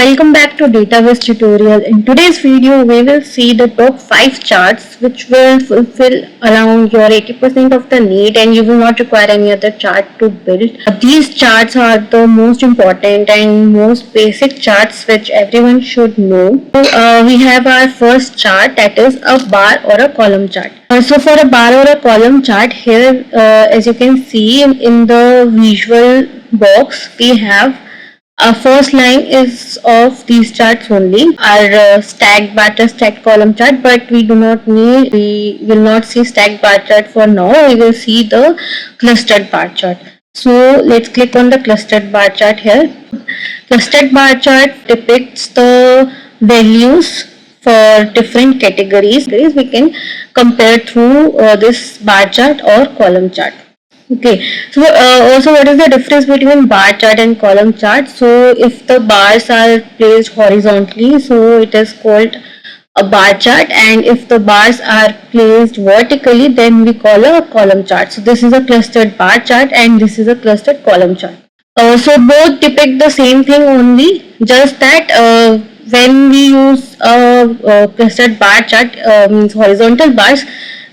welcome back to Database tutorial. In today's video, we will see the top 5 charts which will fulfill around your 80% of the need and you will not require any other chart to build. These charts are the most important and most basic charts which everyone should know. We have our first chart, that is a bar or a column chart. So for a bar or a column chart, here as you can see in the visual box, we have our first line is of these charts only, our stacked bar chart, stacked column chart, but we will not see stacked bar chart for now. We will see the clustered bar chart. So let's click on the clustered bar chart here. Clustered bar chart depicts the values for different categories. We can compare through this bar chart or column chart. Okay, so also what is the difference between bar chart and column chart? So if the bars are placed horizontally, so it is called a bar chart, and if the bars are placed vertically, then we call a column chart. So this is a clustered bar chart and this is a clustered column chart. So both depict the same thing only, just that when we use a clustered bar chart, means horizontal bars,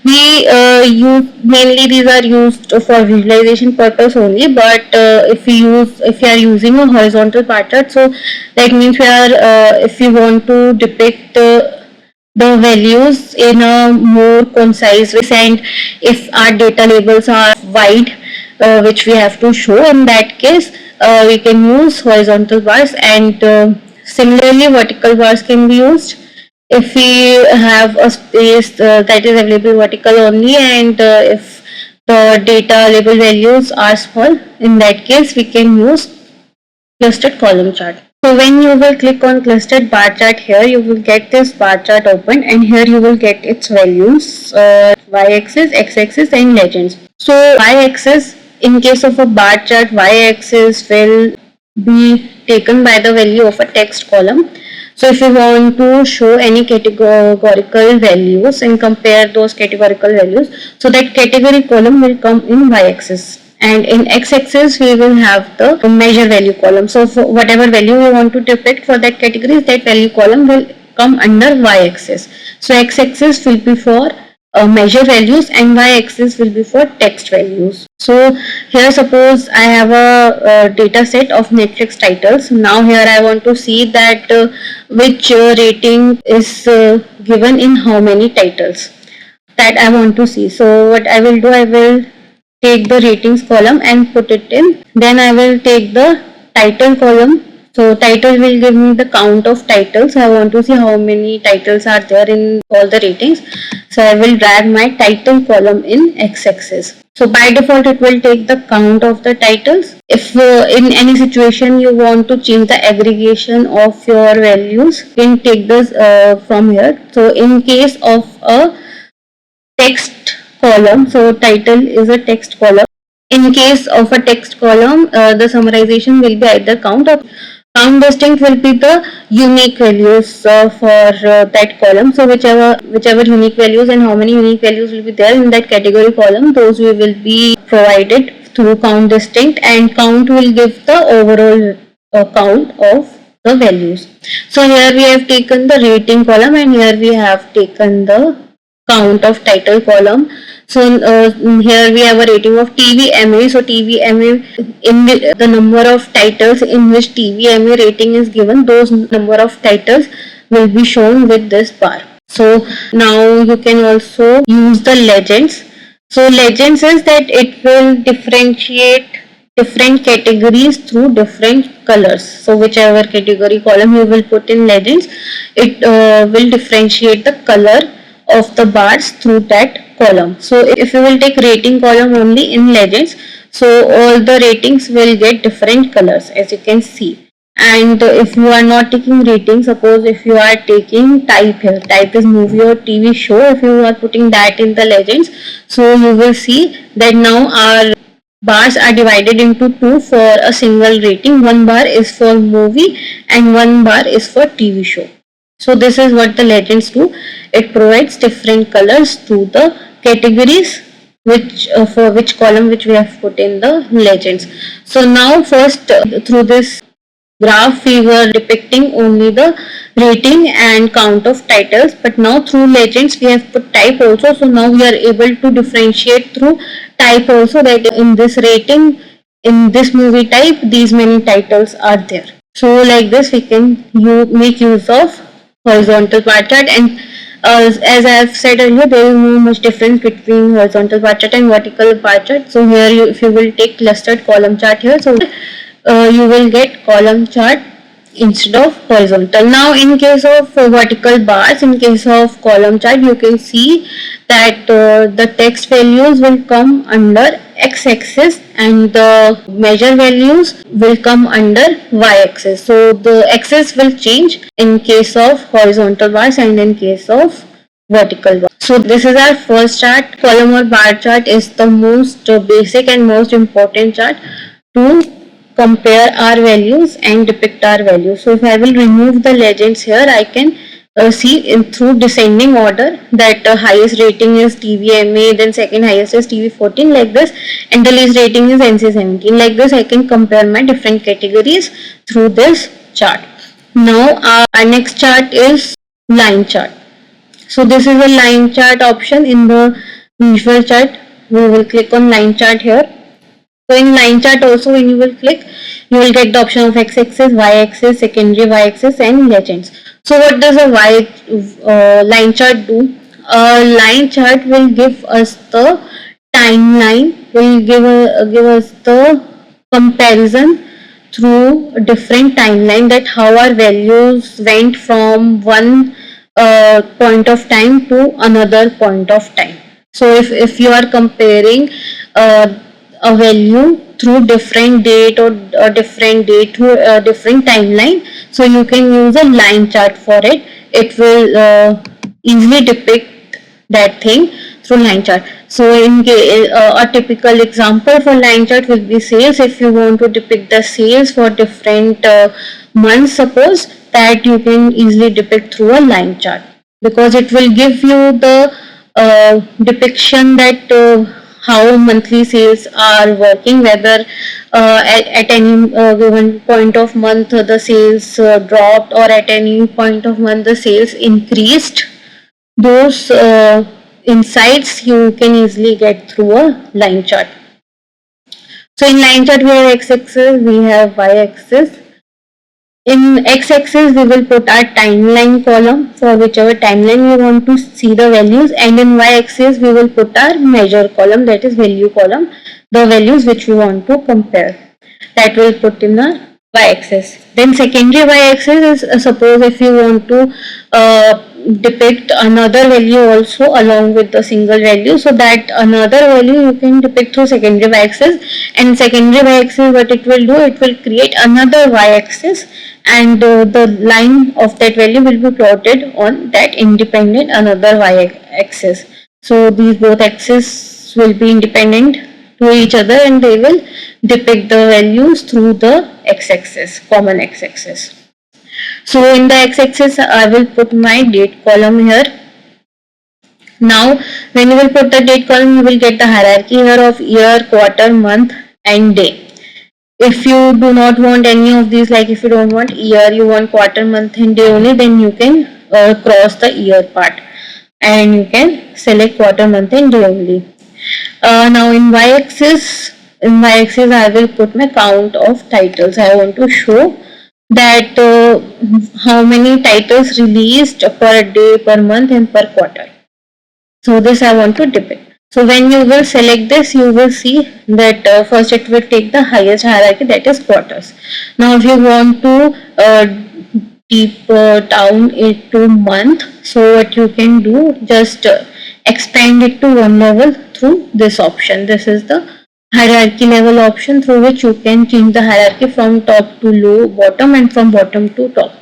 we use mainly these are used for visualization purpose only, but if we are using a horizontal bar chart, so that means we are if we want to depict the values in a more concise way, and if our data labels are wide, which we have to show, in that case we can use horizontal bars, and similarly vertical bars can be used if we have a space that is available vertical only, and if the data label values are small, in that case we can use clustered column chart. So when you will click on clustered bar chart, here you will get this bar chart open, and here you will get its values, y-axis, x-axis and legends. So y-axis, in case of a bar chart, y-axis will be taken by the value of a text column. So if you want to show any categorical values and compare those categorical values, so that category column will come in y-axis, and in x-axis we will have the measure value column. So for whatever value we want to depict for that category, that value column will come under y-axis. So x-axis will be for measure values and y-axis will be for text values. So here suppose I have a data set of Netflix titles. Now here I want to see that which rating is given in how many titles, that I want to see. So what I will do, I will take the ratings column and put it in. Then I will take the title column. So title will give me the count of titles. I want to see how many titles are there in all the ratings. So I will drag my title column in x-axis. So by default it will take the count of the titles. If in any situation you want to change the aggregation of your values, you can take this from here. So in case of a text column, so title is a text column. In case of a text column, the summarization will be either count or count distinct will be the unique values for that column. So whichever unique values and how many unique values will be there in that category column, those we will be provided through count distinct, and count will give the overall count of the values. So here we have taken the rating column, and here we have taken the count of title column. So here we have a rating of TVMA. So TVMA, in the number of titles in which TVMA rating is given, those number of titles will be shown with this bar. So now you can also use the legends. So legends is that it will differentiate different categories through different colors. So whichever category column you will put in legends, it will differentiate the color of the bars through that column. So if you will take rating column only in legends, so all the ratings will get different colors, as you can see. And if you are not taking rating, suppose if you are taking type, here type is movie or TV show, if you are putting that in the legends, so you will see that now our bars are divided into two for a single rating. One bar is for movie and one bar is for TV show. So this is what the legends do. It provides different colors to the categories which for which column which we have put in the legends. So now first through this graph we were depicting only the rating and count of titles, but now through legends we have put type also. So now we are able to differentiate through type also, that in this rating, in this movie type, these many titles are there. So like this we can make use of horizontal bar chart. And as I have said earlier, there is no much difference between horizontal bar chart and vertical bar chart. So here if you will take clustered column chart here, so you will get column chart instead of horizontal. Now in case of vertical bars, in case of column chart, you can see that the text values will come under x-axis and the measure values will come under y-axis. So the axis will change in case of horizontal bars and in case of vertical bars. So this is our first chart. Column or bar chart is the most basic and most important chart to compare our values and depict our values. So if I will remove the legends here, I can see in through descending order that highest rating is TVMA, then second highest is TV14, like this, and the least rating is NC17. Like this, I can compare my different categories through this chart. Now our next chart is line chart. So this is a line chart option in the visual chart. We will click on line chart here. So in line chart also, when you will click, you will get the option of x-axis, y-axis, secondary y-axis and legends. So what does a line chart do? A line chart will give us the timeline, will give us the comparison through a different timeline, that how our values went from one point of time to another point of time. So if you are comparing a value through different date or a different date to a different timeline, so you can use a line chart for it. It will easily depict that thing through line chart. So in a typical example for line chart will be sales. If you want to depict the sales for different months, suppose, that you can easily depict through a line chart, because it will give you the depiction that how monthly sales are working, whether at any given point of month the sales dropped, or at any point of month the sales increased. Those insights you can easily get through a line chart. So in line chart we have x-axis, we have y-axis. In x-axis, we will put our timeline column for whichever timeline we want to see the values, and in y-axis, we will put our measure column, that is value column, the values which we want to compare. That will put in the y-axis. Then secondary y-axis is suppose if you want to depict another value also along with the single value, so that another value you can depict through secondary y-axis. And secondary y-axis, what it will do, it will create another y-axis, and the line of that value will be plotted on that independent another y-axis. So these both axes will be independent to each other, and they will depict the values through the x-axis, common x-axis. So in the x-axis, I will put my date column here. Now, when you will put the date column, you will get the hierarchy here of year, quarter, month and day. If you do not want any of these, like if you don't want year, you want quarter, month and day only, then you can cross the year part and you can select quarter, month and day only. Now in y-axis, I will put my count of titles. I want to show that how many titles released per day, per month and per quarter. So this I want to depict. So when you will select this, you will see that first it will take the highest hierarchy, that is quarters. Now if you want to deep down it to month, so what you can do, just expand it to one level through this option. This is the hierarchy level option, through which you can change the hierarchy from top to low, bottom, and from bottom to top.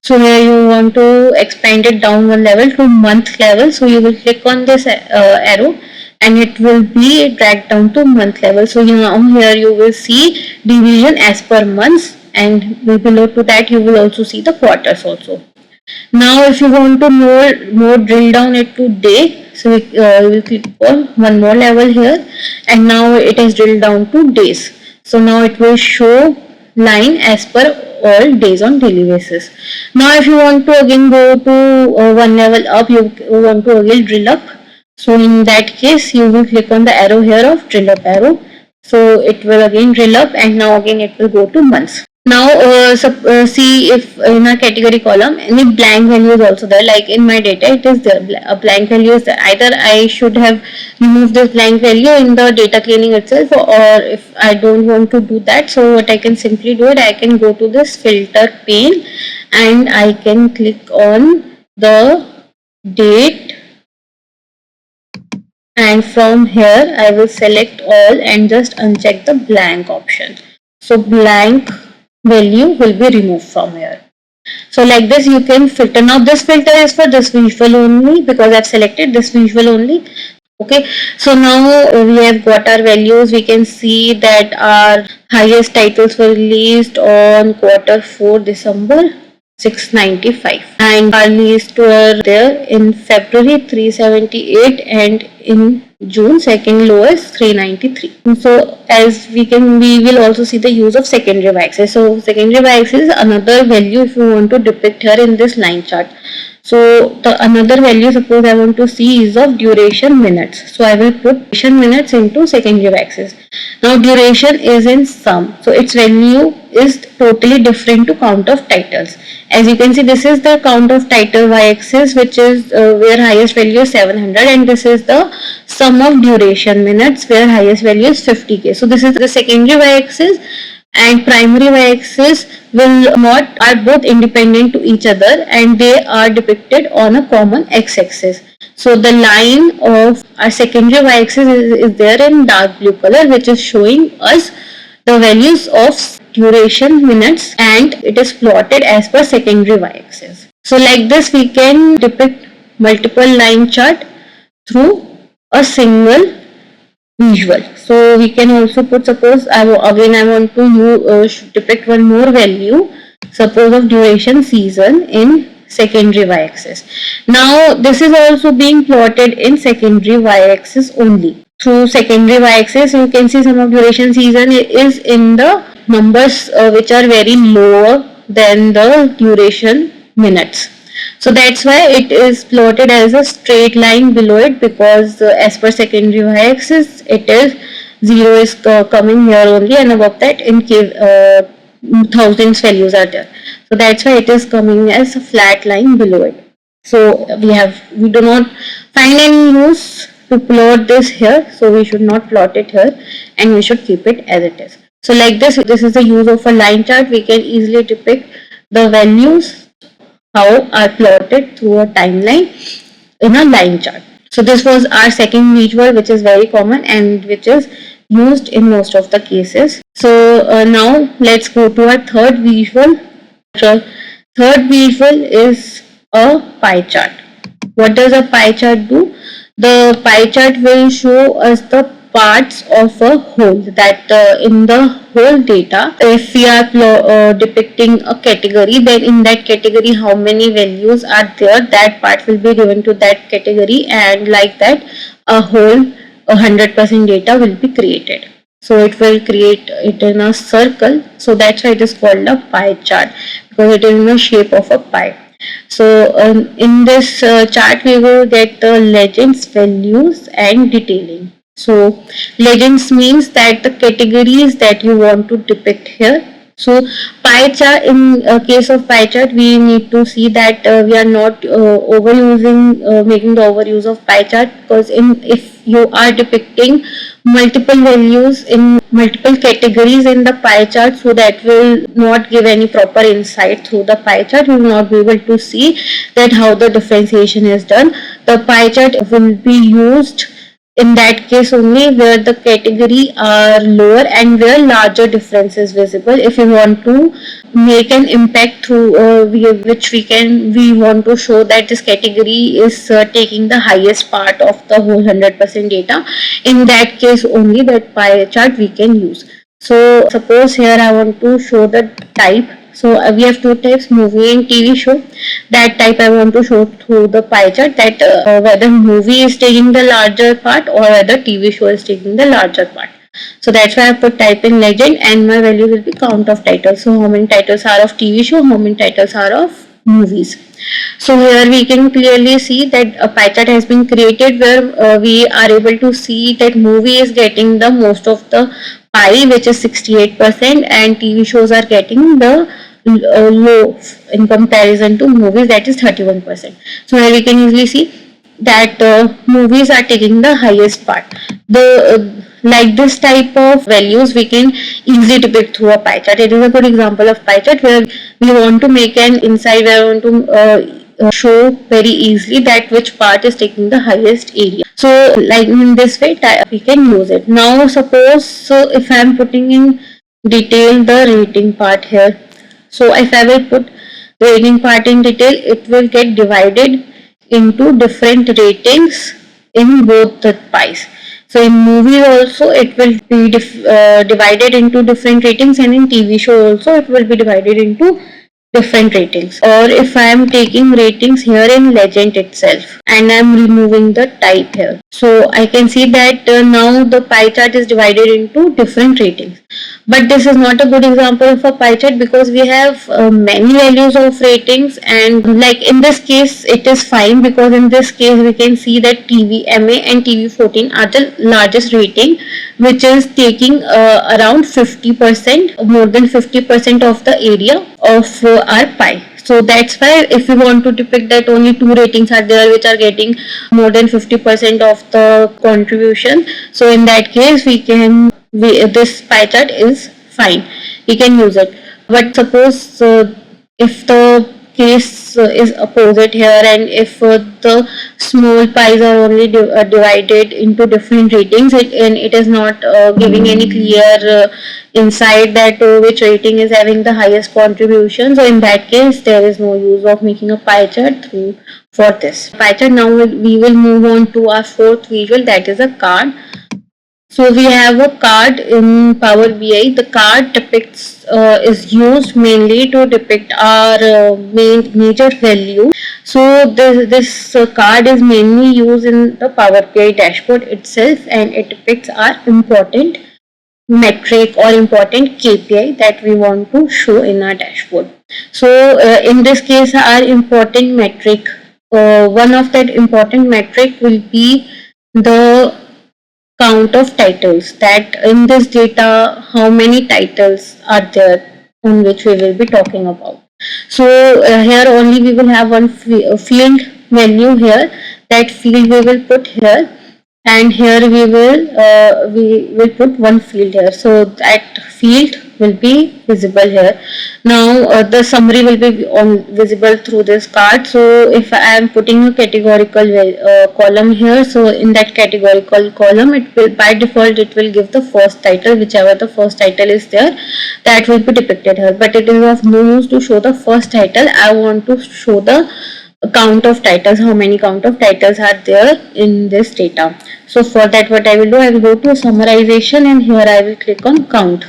So here you want to expand it down one level to month level. So you will click on this arrow and it will be dragged down to month level. So now here you will see division as per months, and below to that you will also see the quarters also. Now if you want to more drill down it to day, so you will click on one more level here, and now it is drilled down to days. So now it will show line as per all days on daily basis. Now if you want to again go to one level up, you want to again drill up. So in that case you will click on the arrow here of drill up arrow. So it will again drill up and now again it will go to months. Now see if in a category column any blank value is also there, like in my data it is there, a blank value is there. Either I should have removed this blank value in the data cleaning itself, or if I don't want to do that, so what I can simply do it, I can go to this filter pane and I can click on the date, and from here I will select all and just uncheck the blank option. So blank value will be removed from here. So like this you can filter. Now this filter is for this visual only because I've selected this visual only. Okay, so now we have got our values. We can see that our highest titles were released on Q4 December 695, and our least were there in February 378 and in June second lowest 393. So as we will also see the use of secondary y-axis. So secondary y-axis is another value if you want to depict here in this line chart. So the another value, suppose I want to see, is of duration minutes. So I will put duration minutes into secondary y-axis. Now duration is in sum, so its value is totally different to count of titles. As you can see, this is the count of title y-axis, which is where highest value is 700, and this is the sum of duration minutes where highest value is 50k. So this is the secondary y-axis, and primary y-axis are both independent to each other and they are depicted on a common x-axis. So the line of our secondary y-axis is there in dark blue color, which is showing us the values of duration minutes, and it is plotted as per secondary y-axis. So like this we can depict multiple line chart through a single visual. So we can also put, suppose I want to depict one more value, suppose of duration season in secondary y-axis. Now this is also being plotted in secondary y-axis only. Through secondary y-axis you can see some of duration season is in the numbers which are very lower than the duration minutes. So that's why it is plotted as a straight line below it, because as per secondary y-axis it is 0 is coming here only, and above that in case thousands values are there. So that's why it is coming as a flat line below it. So we do not find any use to plot this here, so we should not plot it here and we should keep it as it is. So like this is the use of a line chart. We can easily depict the values how are plotted through a timeline in a line chart. So this was our second visual, which is very common and which is used in most of the cases. So now let's go to our third visual. Third visual is a pie chart. What does a pie chart do? The pie chart will show us the parts of a whole, that in the whole data, if we are depicting a category, then in that category how many values are there, that part will be given to that category, and like that a whole 100% data will be created. So it will create it in a circle, so that's why it is called a pie chart, because it is in the shape of a pie. So in this chart we will get the legends, values and detailing. So legends means that the categories that you want to depict here. So pie chart, in case of pie chart, we need to see that we are not making the overuse of pie chart, because if you are depicting multiple values in multiple categories in the pie chart, so that will not give any proper insight through the pie chart. You will not be able to see that how the differentiation is done. The pie chart will be used in that case only where the category are lower and where larger difference is visible. If you want to make an impact through which we want to show that this category is taking the highest part of the whole 100% data, in that case only that pie chart we can use. So suppose here I want to show the type. So we have two types, movie and TV show. That type I want to show through the pie chart, that whether movie is taking the larger part or whether TV show is taking the larger part. So that's why I put type in legend, and my value will be count of titles. So how many titles are of TV show, how many titles are of movies. So here we can clearly see that a pie chart has been created where we are able to see that movie is getting the most of the pie, which is 68%, and TV shows are getting the low in comparison to movies, that is 31%. So here we can easily see that movies are taking the highest part. The like this type of values we can easily depict through a pie chart. It is a good example of pie chart where we want to make an insight, where we want to show very easily that which part is taking the highest area. So like in this way we can use it. Now suppose, so if I am putting in detail the rating part here, so if I will put the rating part in detail, it will get divided into different ratings in both the pies. So in movies also it will be divided into different ratings, and in TV show also it will be divided into different ratings. Or if I am taking ratings here in legend itself and I am removing the type here, so I can see that now the pie chart is divided into different ratings. But this is not a good example of a pie chart because we have many values of ratings, and like in this case it is fine because in this case we can see that TV MA and TV 14 are the largest rating, which is taking around 50%, more than 50% of the area of our pie. So that's why if we want to depict that only two ratings are there which are getting more than 50% of the contribution, so in that case this pie chart is fine, we can use it. But suppose if the case is opposite here, and if the small pies are only divided into different ratings, and it is not giving any clear insight that which rating is having the highest contribution, so in that case there is no use of making a pie chart through for this pie chart. Now we will move on to our fourth visual, that is a card. So we have a card in Power BI. The card depicts is used mainly to depict our major value. So this card is mainly used in the Power BI dashboard itself, and it depicts our important metric or important KPI that we want to show in our dashboard. So in this case, our important metric, one of that important metric will be the count of titles, that in this data how many titles are there on which we will be talking about. So here only we will have one field value here, that field we will put here, and here we will put one field here, so that field will be visible here. Now the summary will be visible through this card. So if I am putting a categorical column here, so in that categorical column it will by default it will give the first title, whichever the first title is there, that will be depicted here. But it is of no use to show the first title, I want to show the count of titles, how many count of titles are there in this data. So for that what I will do, I will go to summarization, and here I will click on count.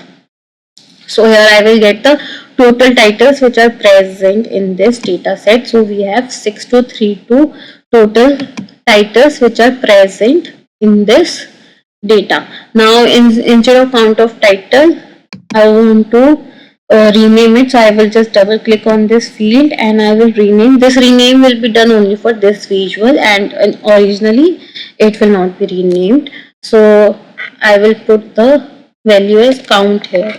So here I will get the total titles which are present in this data set. So we have 6232 total titles which are present in this data. Now instead of count of title, I want to rename it. So I will just double click on this field and I will rename. This rename will be done only for this visual, and originally it will not be renamed. So I will put the value as count here,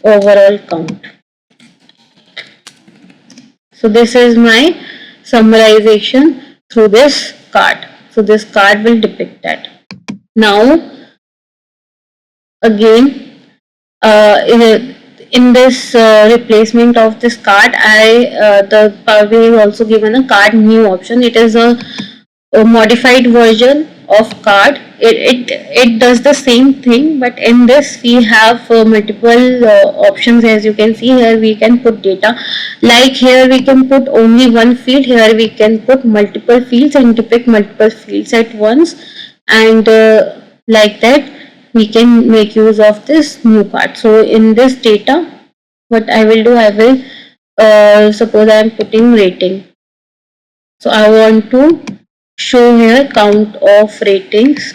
overall count. So this is my summarization through this card. So this card will depict that. Now again, in this replacement of this card, the Power BI is also given a card new option. It is a modified version of card. It does the same thing, but in this we have multiple options. As you can see here, we can put data, like here we can put only one field, here we can put multiple fields and depict multiple fields at once, and like that we can make use of this new part. So in this data, what I will do, I will suppose I am putting rating. So I want to show here count of ratings.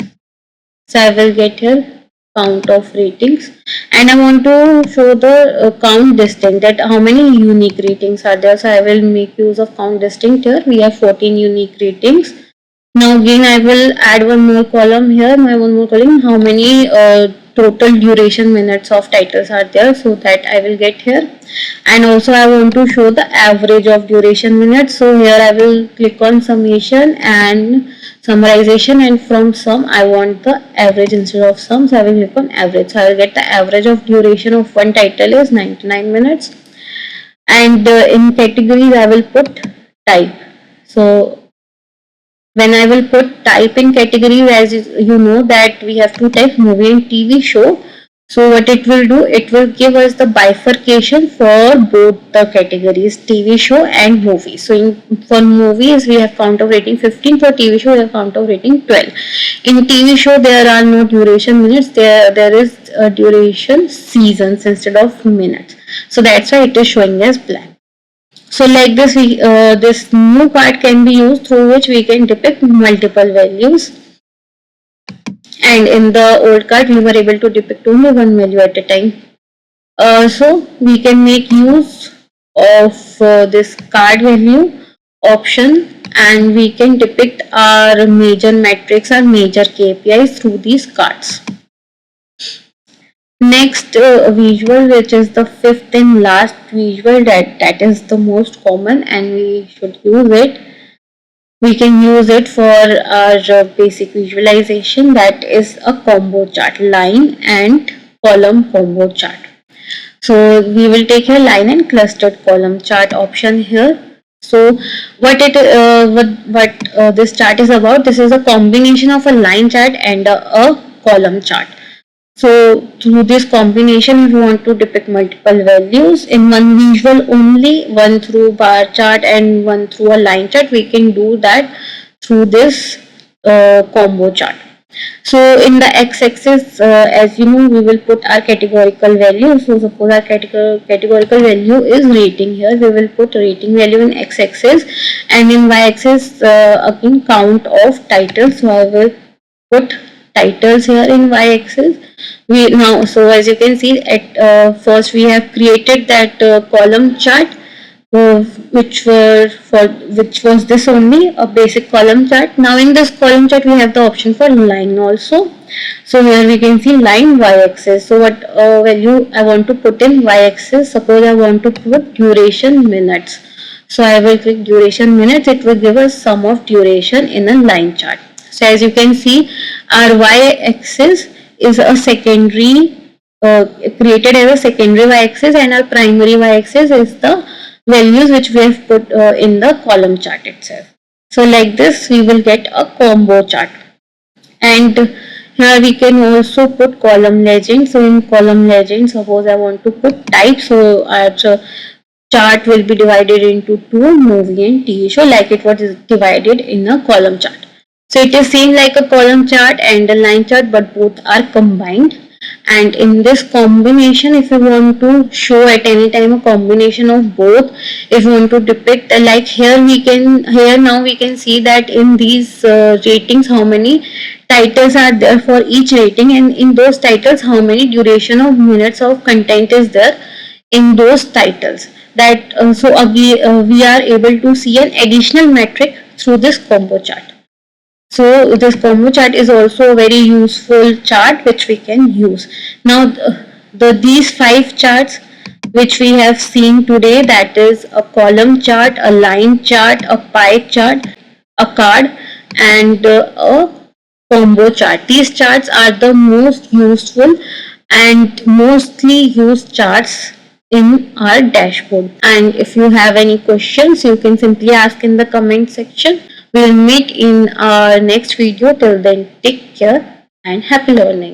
So I will get here count of ratings, and I want to show the count distinct, that how many unique ratings are there. So I will make use of count distinct here. We have 14 unique ratings. Now again I will add one more column here, one more column, how many total duration minutes of titles are there, so that I will get here. And also I want to show the average of duration minutes, so here I will click on summation and summarization, and from sum I want the average instead of sum, so I will click on average. So I will get the average of duration of one title is 99 minutes. And in categories I will put type. So when I will put type in categories, as you know that we have to type movie and TV show. So what it will do, it will give us the bifurcation for both the categories, TV show and movie. So for movies we have count of rating 15, for TV show we have count of rating 12. In TV show there are no duration minutes, there is a duration seasons instead of minutes. So that's why it is showing as blank. So like this, this new part can be used through which we can depict multiple values. And in the old card, we were able to depict only one value at a time. So we can make use of this card value option, and we can depict our major metrics, our major KPIs through these cards. Next visual, which is the fifth and last visual, that is the most common and we should use it. We can use it for our basic visualization, that is a combo chart, line and column combo chart. So we will take a line and clustered column chart option here. So what this chart is about, this is a combination of a line chart and a column chart. So through this combination, if you want to depict multiple values in one visual only, one through bar chart and one through a line chart, we can do that through this combo chart. So in the x-axis, as you know, we will put our categorical value. So suppose our categorical value is rating here. We will put rating value in x-axis, and in y-axis again count of titles. So I will put titles here in y-axis. We now, so as you can see, at first we have created that column chart, which was this only, a basic column chart. Now in this column chart we have the option for line also. So here we can see line y-axis. So what value I want to put in y-axis? Suppose I want to put duration minutes. So I will click duration minutes. It will give us sum of duration in a line chart. So as you can see, our y-axis is a secondary, created as a secondary y-axis, and our primary y-axis is the values which we have put in the column chart itself. So like this we will get a combo chart. And here we can also put column legend. So in column legend, suppose I want to put type, so our chart will be divided into two, movie and TV show, like it was divided in a column chart. So it is seen like a column chart and a line chart, but both are combined. And in this combination, if you want to show at any time a combination of both, if you want to depict, like here now we can see that in these ratings how many titles are there for each rating, and in those titles how many duration of minutes of content is there in those titles. That so again we are able to see an additional metric through this combo chart. So this combo chart is also a very useful chart which we can use. Now these 5 charts which we have seen today, that is a column chart, a line chart, a pie chart, a card, and a combo chart. These charts are the most useful and mostly used charts in our dashboard. And if you have any questions, you can simply ask in the comment section. We'll meet in our next video. Till then, take care and happy learning.